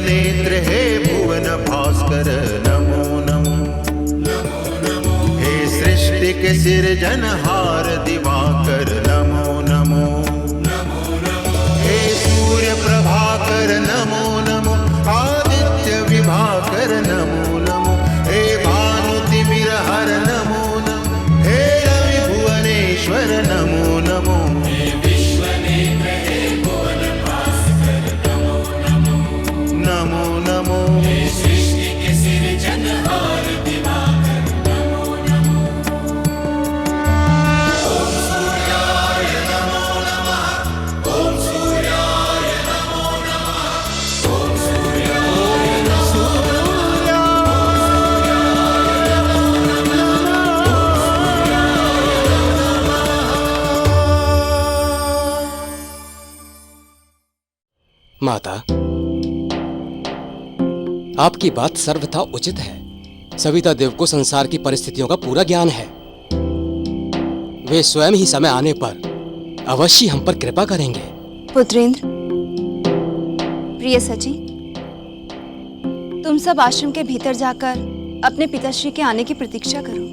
नेत्र हे भुवन भास्कर नमो नमो। हे सृष्टि के सिरजनहार दिवाकर नमो नमो। हे सूर्य प्रभाकर नमो नमो। आदित्य विभाकर नमो नमो। हे भानुतिमिरहर नमो नमो। हे रवि भुवनेश्वर नमो नमो। नमो नमो। सृष्टि के सिरजनहार दिवाकर नमो नमो। ओम सूर्याय नमो नमः। ओम सूर्याय नमो नमः। ओम सूर्याय नमो माता, आपकी बात सर्वथा उचित है। सविता देव को संसार की परिस्थितियों का पूरा ज्ञान है। वे स्वयं ही समय आने पर अवश्य हम पर कृपा करेंगे। पुत्रेंद्र, प्रिय सची, तुम सब आश्रम के भीतर जाकर अपने पिताश्री के आने की प्रतीक्षा करो।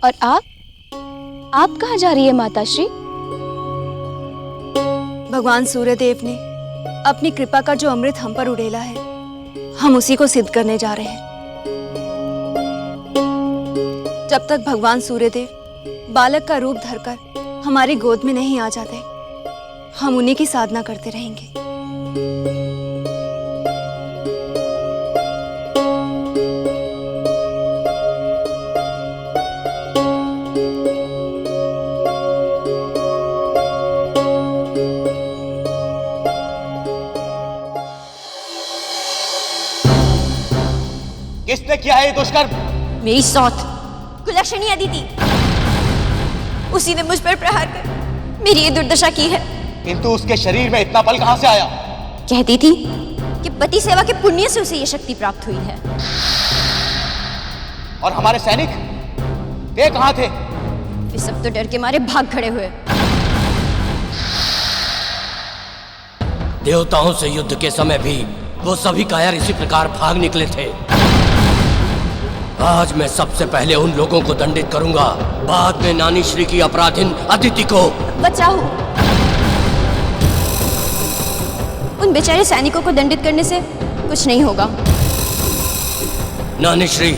और आप कहाँ जा रही है माताश्री? भगवान सूर्यदेव ने अपनी कृपा का जो अमृत हम पर उड़ेला है, हम उसी को सिद्ध करने जा रहे हैं। जब तक भगवान सूर्यदेव बालक का रूप धरकर हमारी गोद में नहीं आ जाते, हम उन्हीं की साधना करते रहेंगे। किसने किया है ये दुष्कर्म? मेरी सौत कुलक्षणी अदिति, उसी ने मुझ पर प्रहार कर मेरी ये दुर्दशा की है। किंतु उसके शरीर में इतना बल कहां से आया? कहती थी कि पति सेवा के पुण्य से उसे ये शक्ति प्राप्त हुई है। और हमारे सैनिक वे कहां थे? वे सब तो डर के मारे भाग खड़े हुए। देवताओं से युद्ध के समय भी वो सभी कायर इसी प्रकार भाग निकले थे। आज मैं सबसे पहले उन लोगों को दंडित करूंगा, बाद में नानी श्री की अपराधिन अदिति को। बचाओ, उन बेचारे सैनिकों को दंडित करने से कुछ नहीं होगा। नानी श्री,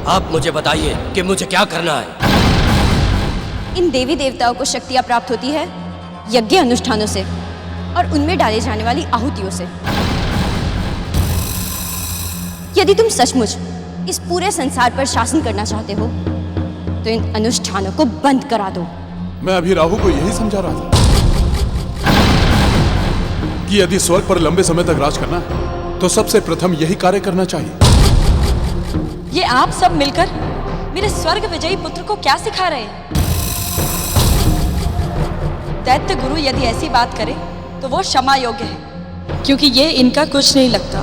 आप मुझे बताइए कि मुझे क्या करना है। इन देवी देवताओं को शक्तियां प्राप्त होती है यज्ञ अनुष्ठानों से और उनमें डाले जाने वाली आहुतियों से। यदि तुम सचमुच इस पूरे संसार पर शासन करना चाहते हो तो इन अनुष्ठानों को बंद करा दो। मैं अभी राहु को यही समझा रहा था कि यदि स्वर्ग पर लंबे समय तक राज करना है तो सबसे प्रथम यही कार्य करना चाहिए। ये आप सब मिलकर मेरे स्वर्ग विजयी पुत्र को क्या सिखा रहे हैं? दैत्य गुरु यदि ऐसी बात करे तो वो क्षमा योग्य है, क्योंकि ये इनका कुछ नहीं लगता।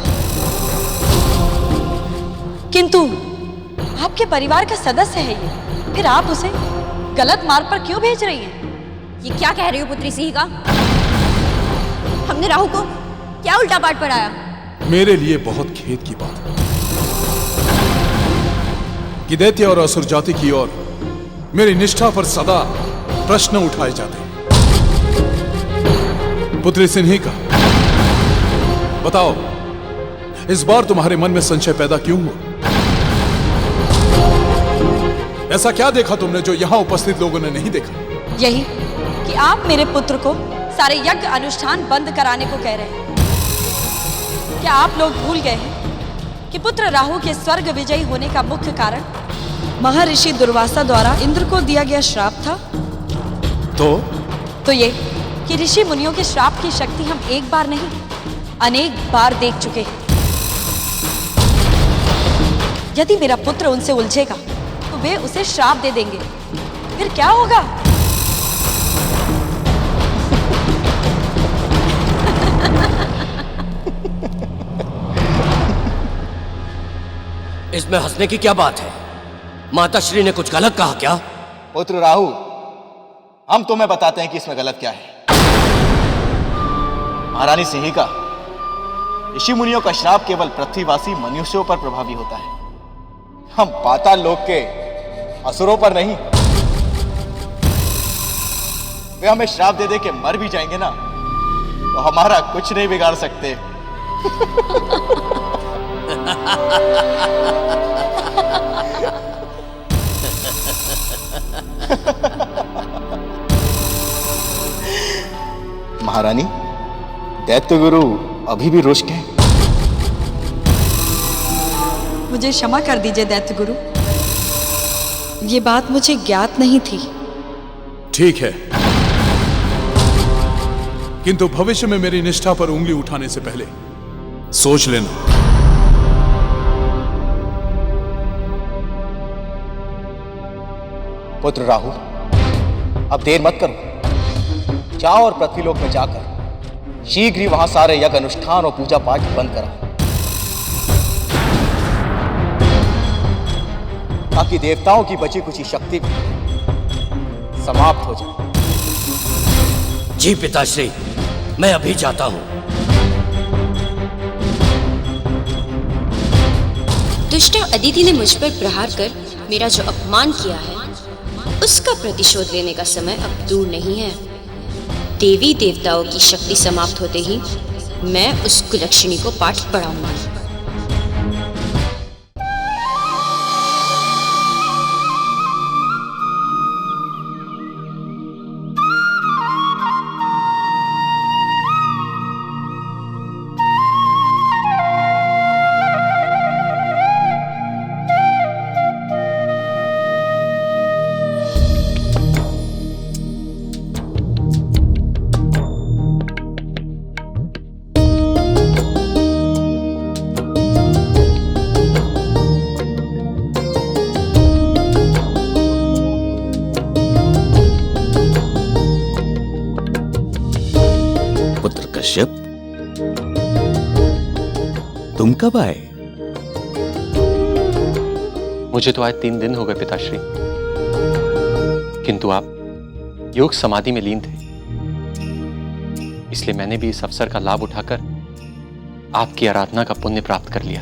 किंतु आपके परिवार का सदस्य है ये, फिर आप उसे गलत मार्ग पर क्यों भेज रही हैं? ये क्या कह रही हो पुत्री सिंह का? हमने राहु को क्या उल्टा पाठ पढ़ाया? मेरे लिए बहुत खेद की बात है कि दैत्य और असुर जाति की ओर मेरी निष्ठा पर सदा प्रश्न उठाए जाते हैं। पुत्री सिन्ही का, बताओ इस बार तुम्हारे मन में संशय पैदा क्यों हुआ? ऐसा क्या देखा तुमने जो यहां उपस्थित लोगों ने नहीं देखा? यही कि आप मेरे पुत्र को सारे यज्ञ अनुष्ठान बंद कराने को कह रहे हैं। क्या आप लोग भूल गए हैं कि पुत्र राहु के स्वर्ग विजयी होने का मुख्य कारण महर्षि दुर्वासा द्वारा इंद्र को दिया गया श्राप था? तो ये कि ऋषि मुनियों के श्राप की शक्ति हम एक बार नहीं अनेक बार देख चुके हैं। यदि मेरा पुत्र उनसे उलझेगा तो वे उसे श्राप दे देंगे, फिर क्या होगा? इसमें हंसने की क्या बात है? माता श्री ने कुछ गलत कहा क्या? पुत्र राहु, हम तुम्हें बताते हैं कि इसमें गलत क्या है। महारानी सिंहिका, ऋषि मुनियों का श्राप केवल पृथ्वीवासी मनुष्यों पर प्रभावी होता है, हम पाताल लोक के असुरों पर नहीं। वे हमें श्राप दे दे के मर भी जाएंगे ना, तो हमारा कुछ नहीं बिगाड़ सकते। महारानी, दैत्य गुरु अभी भी रुष्ट हैं। मुझे क्षमा कर दीजिए दैत्य गुरु, ये बात मुझे ज्ञात नहीं थी। ठीक है, किंतु भविष्य में मेरी निष्ठा पर उंगली उठाने से पहले सोच लेना। पुत्र राहु, अब देर मत करो, जाओ और पृथ्वीलोक में जाकर शीघ्र ही वहां सारे यज्ञ अनुष्ठान और पूजा पाठ बंद कराओ, ताकि देवताओं की बची कुछ शक्ति भी समाप्त हो जाए। जी पिताश्री, मैं अभी जाता हूं। दुष्ट अदिति ने मुझ पर प्रहार कर मेरा जो अपमान किया है, उसका प्रतिशोध लेने का समय अब दूर नहीं है। देवी देवताओं की शक्ति समाप्त होते ही मैं उस कुलक्षणी को पाठ पढ़ाऊंगा। कश्यप, तुम कब आए? मुझे तो आज 3 दिन हो गए पिताश्री, किंतु आप योग समाधि में लीन थे, इसलिए मैंने भी इस अवसर का लाभ उठाकर आपकी आराधना का पुण्य प्राप्त कर लिया।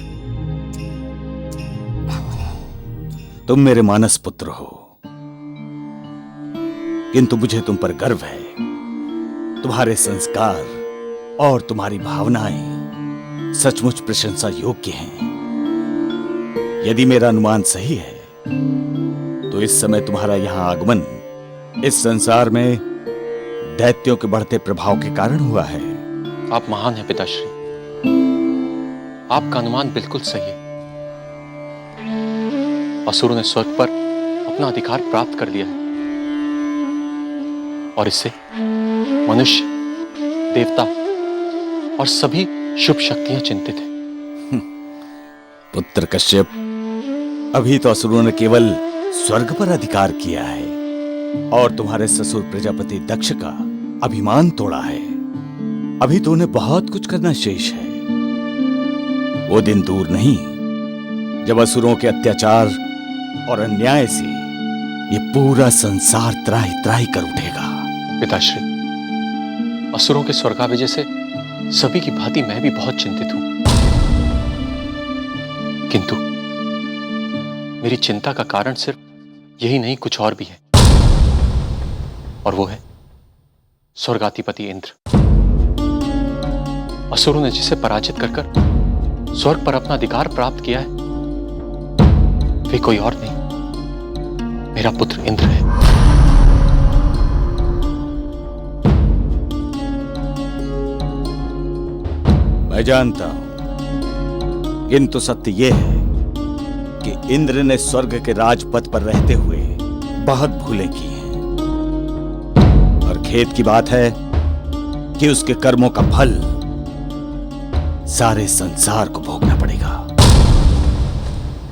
तुम मेरे मानस पुत्र हो, किंतु मुझे तुम पर गर्व है। तुम्हारे संस्कार और तुम्हारी भावनाएं सचमुच प्रशंसा योग्य हैं। यदि मेरा अनुमान सही है, तो इस समय तुम्हारा यहां आगमन इस संसार में दैत्यों के बढ़ते प्रभाव के कारण हुआ है। आप महान हैं पिताश्री, आपका अनुमान बिल्कुल सही है। असुरों ने स्वर्ग पर अपना अधिकार प्राप्त कर लिया है, और इससे मनुष्य, देवता और सभी शुभ शक्तियां चिंतित हैं। पुत्र कश्यप, अभी तो असुरों ने केवल स्वर्ग पर अधिकार किया है और तुम्हारे ससुर प्रजापति दक्ष का अभिमान तोड़ा है। अभी तो उन्हें बहुत कुछ करना शेष है। वो दिन दूर नहीं जब असुरों के अत्याचार और अन्याय से ये पूरा संसार त्राहि त्राहि कर उठेगा। पिताश्री, असुरों के स्वर्गाभिजय से सभी की भांति मैं भी बहुत चिंतित हूं, किंतु मेरी चिंता का कारण सिर्फ यही नहीं, कुछ और भी है, और वो है स्वर्गाधिपति इंद्र। असुरों ने जिसे पराजित कर कर स्वर्ग पर अपना अधिकार प्राप्त किया है, वे कोई और नहीं, मेरा पुत्र इंद्र है। मैं जानता हूं, किंतु सत्य यह है कि इंद्र ने स्वर्ग के राजपथ पर रहते हुए बहुत भूलें की हैं, और खेद की बात है कि उसके कर्मों का फल सारे संसार को भोगना पड़ेगा,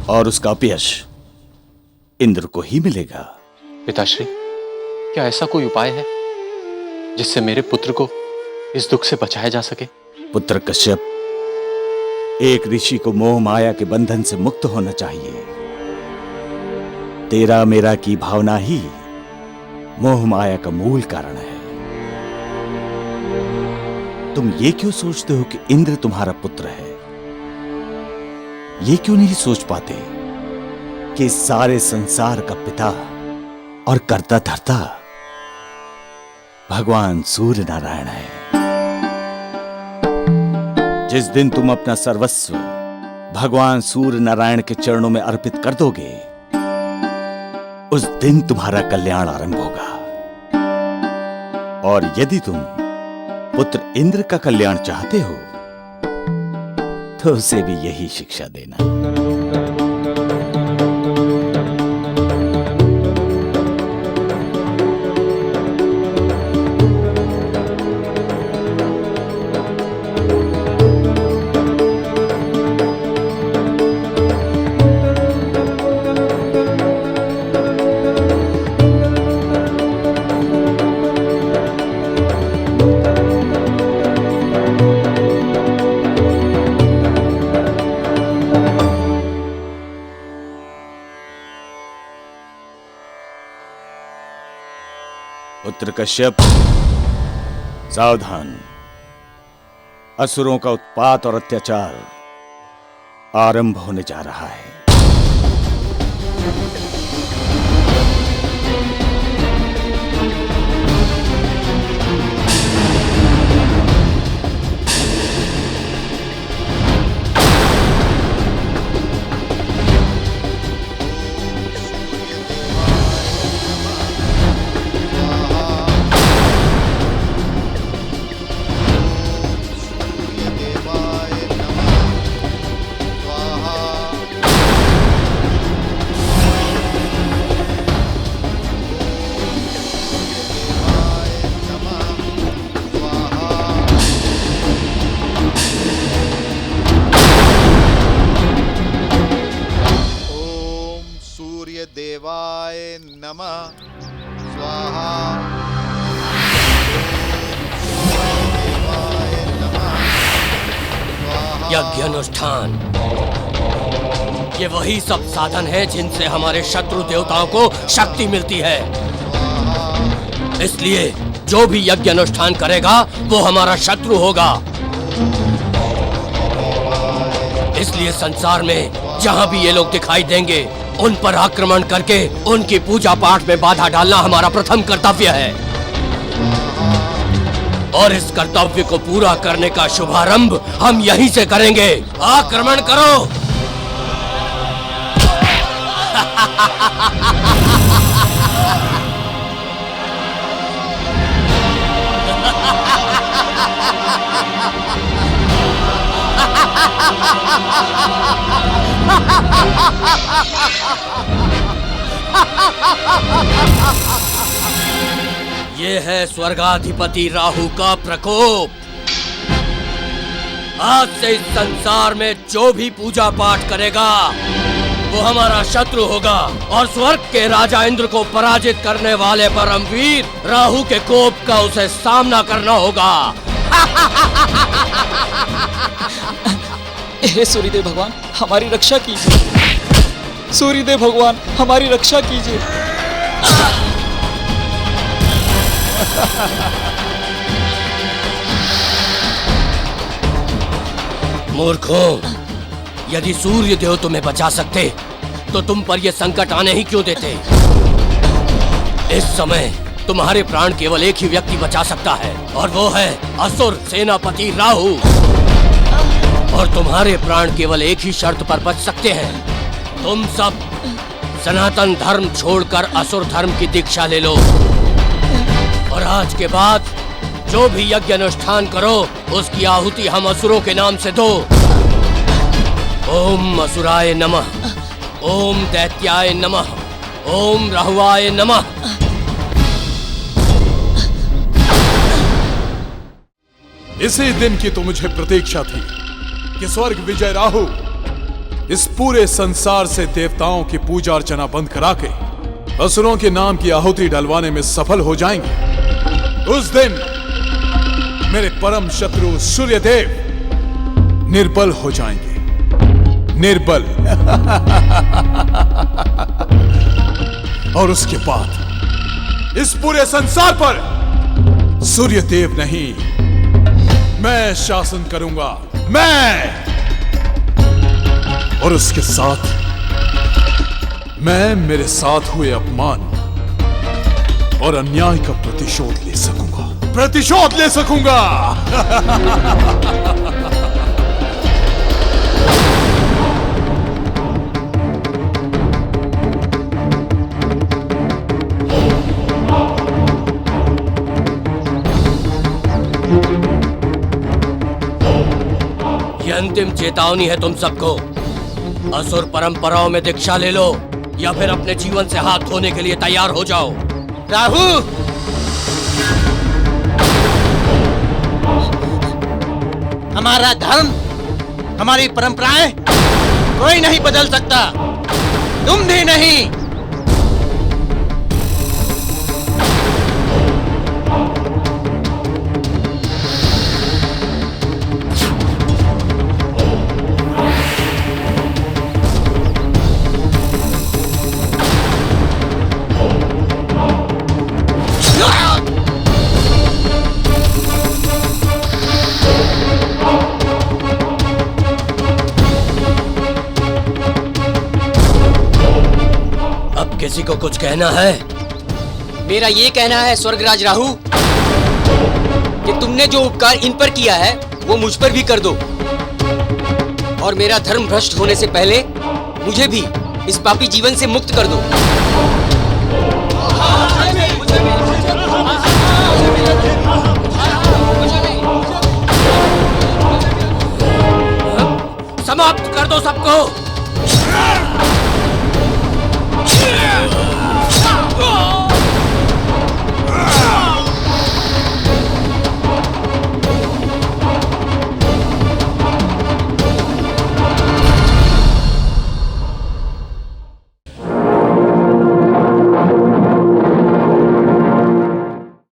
और उसका अपयश इंद्र को ही मिलेगा। पिताश्री, क्या ऐसा कोई उपाय है जिससे मेरे पुत्र को इस दुख से बचाया जा सके? पुत्र कश्यप, एक ऋषि को मोह माया के बंधन से मुक्त होना चाहिए। तेरा मेरा की भावना ही मोह माया का मूल कारण है। तुम ये क्यों सोचते हो कि इंद्र तुम्हारा पुत्र है? ये क्यों नहीं सोच पाते कि इस सारे संसार का पिता और कर्ता धर्ता भगवान सूर्य नारायण है? जिस दिन तुम अपना सर्वस्व भगवान सूर्य नारायण के चरणों में अर्पित कर दोगे, उस दिन तुम्हारा कल्याण आरंभ होगा। और यदि तुम पुत्र इंद्र का कल्याण चाहते हो तो उसे भी यही शिक्षा देना। पुत्र कश्यप, सावधान। असुरों का उत्पात और अत्याचार आरंभ होने जा रहा है। देवाय नमः स्वाहा। यज्ञ अनुष्ठान, ये वही सब साधन है जिनसे हमारे शत्रु देवताओं को शक्ति मिलती है। इसलिए जो भी यज्ञ अनुष्ठान करेगा वो हमारा शत्रु होगा। इसलिए संसार में जहां भी ये लोग दिखाई देंगे उन पर आक्रमण करके उनकी पूजा पाठ में बाधा डालना हमारा प्रथम कर्तव्य है। और इस कर्तव्य को पूरा करने का शुभारंभ हम यहीं से करेंगे। आक्रमण करो। ये है स्वर्गाधिपति राहु का प्रकोप। आज से इस संसार में जो भी पूजा पाठ करेगा वो हमारा शत्रु होगा और स्वर्ग के राजा इंद्र को पराजित करने वाले परमवीर राहु के कोप का उसे सामना करना होगा। हे सूर्यदेव भगवान, हमारी रक्षा कीजिए। सूर्यदेव भगवान, हमारी रक्षा कीजिए। मूर्खों, यदि सूर्य देव तुम्हें बचा सकते तो तुम पर यह संकट आने ही क्यों देते? इस समय तुम्हारे प्राण केवल एक ही व्यक्ति बचा सकता है और वो है असुर सेनापति राहु। और तुम्हारे प्राण केवल एक ही शर्त पर बच सकते हैं। तुम सब सनातन धर्म छोड़कर असुर धर्म की दीक्षा ले लो और आज के बाद जो भी यज्ञ अनुष्ठान करो उसकी आहुति हम असुरों के नाम से दो। ओम असुराय नमः, ओम दैत्याय नमः, ओम राहुआय नमः। इसी दिन की तो मुझे प्रतीक्षा थी कि स्वर्ग विजय राहु इस पूरे संसार से देवताओं की पूजा अर्चना बंद करा के असुरों के नाम की आहुति डलवाने में सफल हो जाएंगे। उस दिन मेरे परम शत्रु सूर्यदेव निर्बल हो जाएंगे। निर्बल। और उसके बाद इस पूरे संसार पर सूर्यदेव नहीं, मैं शासन करूंगा, मैं। और उसके साथ मैं मेरे साथ हुए अपमान और अन्याय का प्रतिशोध ले सकूंगा, प्रतिशोध ले सकूंगा। ये अंतिम चेतावनी है तुम सबको। असुर परंपराओं में दीक्षा ले लो या फिर अपने जीवन से हाथ धोने के लिए तैयार हो जाओ। राहु, हमारा धर्म, हमारी परंपराएं कोई नहीं बदल सकता, तुम भी नहीं। किसी को कुछ कहना है? मेरा ये कहना है स्वर्गराज राहु कि तुमने जो उपकार इन पर किया है वो मुझ पर भी कर दो, और मेरा धर्म भ्रष्ट होने से पहले मुझे भी इस पापी जीवन से मुक्त कर दो। समाप्त कर दो सबको।